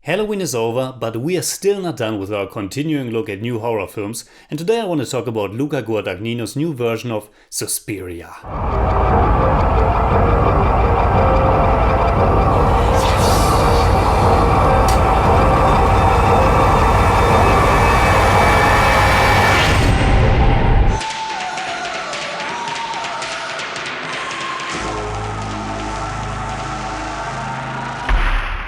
Halloween is over, but we are still not done with our continuing look at new horror films, and today I want to talk about Luca Guadagnino's new version of Suspiria.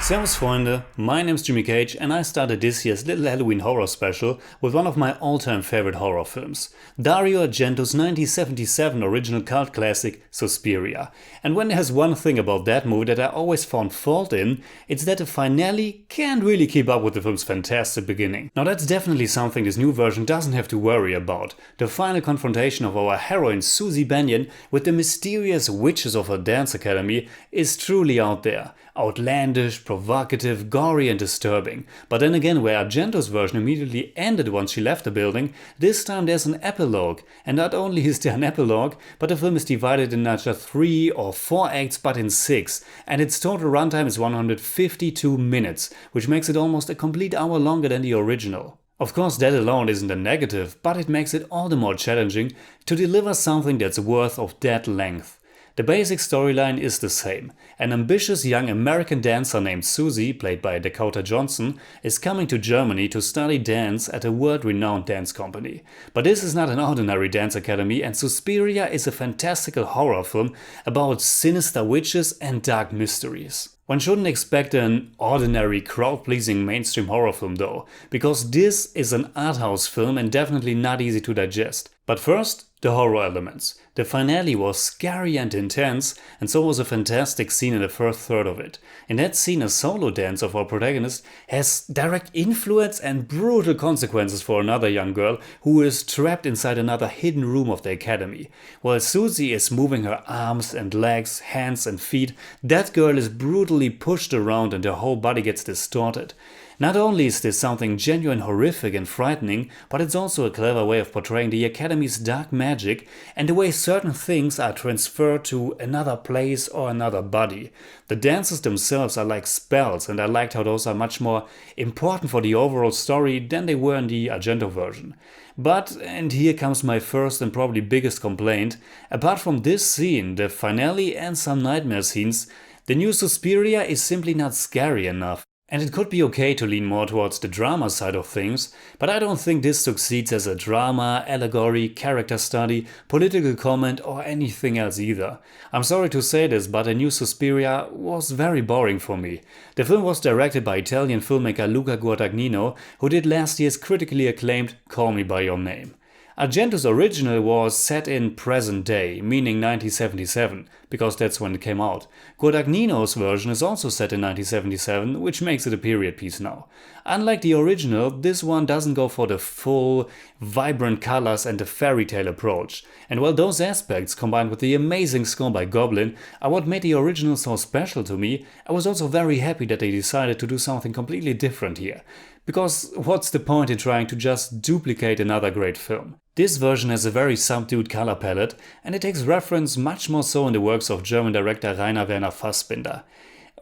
Servus Freunde, my name's Jimmy Cage and I started this year's little Halloween horror special with one of my all-time favorite horror films, Dario Argento's 1977 original cult classic Suspiria. And when there's one thing about that movie that I always found fault in, it's that the finale can't really keep up with the film's fantastic beginning. Now that's definitely something this new version doesn't have to worry about. The final confrontation of our heroine Susie Banyan with the mysterious witches of her dance academy is truly out there. Outlandish, provocative, gory and disturbing. But then again, where Argento's version immediately ended once she left the building, this time there's an epilogue. And not only is there an epilogue, but the film is divided in not just 3 or 4 acts but in 6. And its total runtime is 152 minutes, which makes it almost a complete hour longer than the original. Of course that alone isn't a negative, but it makes it all the more challenging to deliver something that's worth of that length. The basic storyline is the same. An ambitious young American dancer named Susie, played by Dakota Johnson, is coming to Germany to study dance at a world-renowned dance company. But this is not an ordinary dance academy, and Suspiria is a fantastical horror film about sinister witches and dark mysteries. One shouldn't expect an ordinary crowd-pleasing mainstream horror film though, because this is an art house film and definitely not easy to digest. But first, the horror elements. The finale was scary and intense, and so was a fantastic scene in the first third of it. In that scene, a solo dance of our protagonist has direct influence and brutal consequences for another young girl who is trapped inside another hidden room of the academy. While Susie is moving her arms and legs, hands and feet, that girl is brutally pushed around and her whole body gets distorted. Not only is this something genuine horrific and frightening, but it's also a clever way of portraying the Academy's dark magic and the way certain things are transferred to another place or another body. The dances themselves are like spells, and I liked how those are much more important for the overall story than they were in the Argento version. But, and here comes my first and probably biggest complaint, apart from this scene, the finale and some nightmare scenes, the new Suspiria is simply not scary enough. And it could be okay to lean more towards the drama side of things, but I don't think this succeeds as a drama, allegory, character study, political comment or anything else either. I'm sorry to say this, but a new Suspiria was very boring for me. The film was directed by Italian filmmaker Luca Guadagnino, who did last year's critically acclaimed Call Me By Your Name. Argento's original was set in present day, meaning 1977, because that's when it came out. Guadagnino's version is also set in 1977, which makes it a period piece now. Unlike the original, this one doesn't go for the full, vibrant colors and the fairy tale approach. And while those aspects, combined with the amazing score by Goblin, are what made the original so special to me, I was also very happy that they decided to do something completely different here. Because what's the point in trying to just duplicate another great film? This version has a very subdued color palette, and it takes reference much more so in the works of German director Rainer Werner Fassbinder.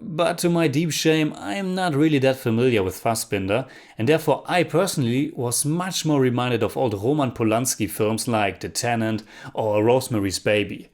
But to my deep shame, I am not really that familiar with Fassbinder, and therefore I personally was much more reminded of old Roman Polanski films like The Tenant or Rosemary's Baby.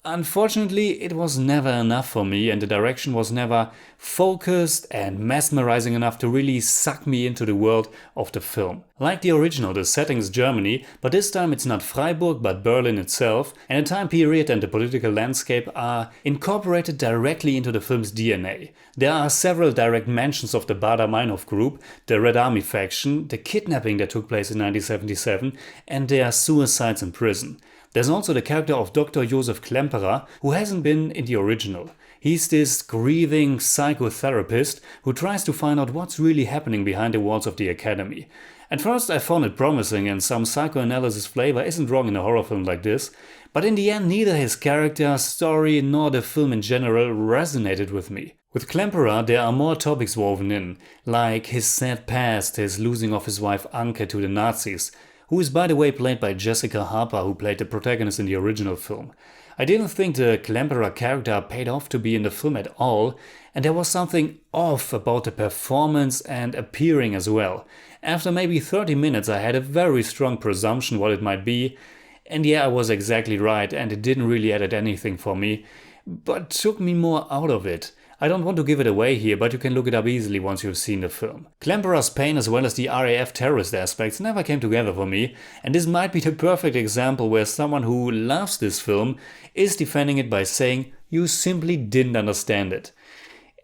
Unfortunately, it was never enough for me, and the direction was never focused and mesmerizing enough to really suck me into the world of the film. Like the original, the setting is Germany, but this time it's not Freiburg but Berlin itself, and the time period and the political landscape are incorporated directly into the film's DNA. There are several direct mentions of the Baader-Meinhof group, the Red Army faction, the kidnapping that took place in 1977, and their suicides in prison. There's also the character of Dr. Josef Klemperer, who hasn't been in the original. He's this grieving psychotherapist who tries to find out what's really happening behind the walls of the academy. At first I found it promising, and some psychoanalysis flavor isn't wrong in a horror film like this, but in the end neither his character, story nor the film in general resonated with me. With Klemperer there are more topics woven in, like his sad past, his losing of his wife Anke to the Nazis, who is by the way played by Jessica Harper, who played the protagonist in the original film. I didn't think the Clamperer character paid off to be in the film at all, and there was something off about the performance and appearing as well. After maybe 30 minutes I had a very strong presumption what it might be, and yeah, I was exactly right, and it didn't really add anything for me, but took me more out of it. I don't want to give it away here, but you can look it up easily once you've seen the film. Clamperer's pain as well as the RAF terrorist aspects never came together for me, and this might be the perfect example where someone who loves this film is defending it by saying you simply didn't understand it.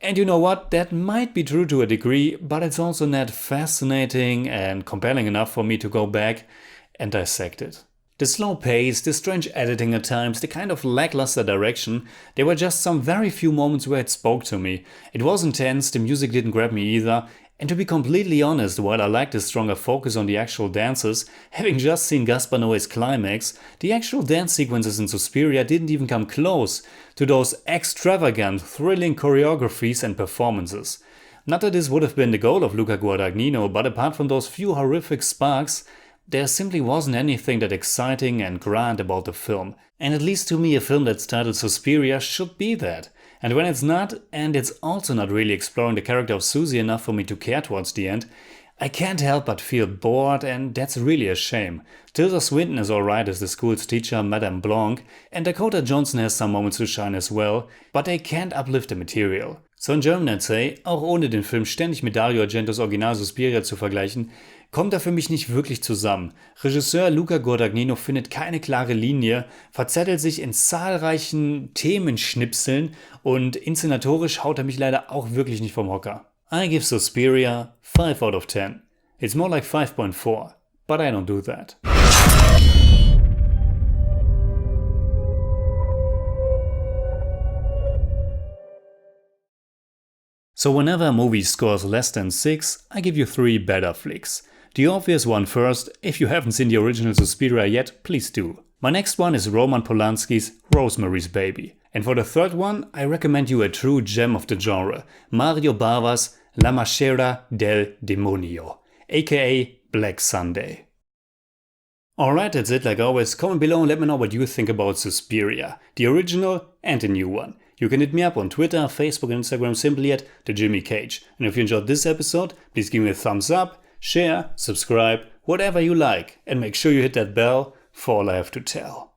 And you know what, that might be true to a degree, but it's also not fascinating and compelling enough for me to go back and dissect it. The slow pace, the strange editing at times, the kind of lackluster direction, there were just some very few moments where it spoke to me. It wasn't tense, the music didn't grab me either, and to be completely honest, while I liked the stronger focus on the actual dances, having just seen Gaspar Noé's climax, the actual dance sequences in Suspiria didn't even come close to those extravagant, thrilling choreographies and performances. Not that this would have been the goal of Luca Guadagnino, but apart from those few horrific sparks, there simply wasn't anything that exciting and grand about the film. And at least to me, a film that's titled Suspiria should be that. And when it's not, and it's also not really exploring the character of Susie enough for me to care towards the end, I can't help but feel bored, and that's really a shame. Tilda Swinton is alright as the school's teacher, Madame Blanc, and Dakota Johnson has some moments to shine as well, but they can't uplift the material. So in German I'd say, auch ohne den Film ständig mit Dario Argentos Original Suspiria zu vergleichen, kommt er für mich nicht wirklich zusammen. Regisseur Luca Guadagnino findet keine klare Linie, verzettelt sich in zahlreichen Themenschnipseln und inszenatorisch haut er mich leider auch wirklich nicht vom Hocker. I give Suspiria 5 out of 10. It's more like 5.4, but I don't do that. So whenever a movie scores less than 6, I give you 3 better flicks. The obvious one first, if you haven't seen the original Suspiria yet, please do. My next one is Roman Polanski's Rosemary's Baby. And for the third one, I recommend you a true gem of the genre, Mario Bava's La Maschera del Demonio, aka Black Sunday. Alright, that's it like always. Comment below and let me know what you think about Suspiria, the original and the new one. You can hit me up on Twitter, Facebook and Instagram simply at TheJimmyCage. And if you enjoyed this episode, please give me a thumbs up, share, subscribe, whatever you like. And make sure you hit that bell for all I have to tell.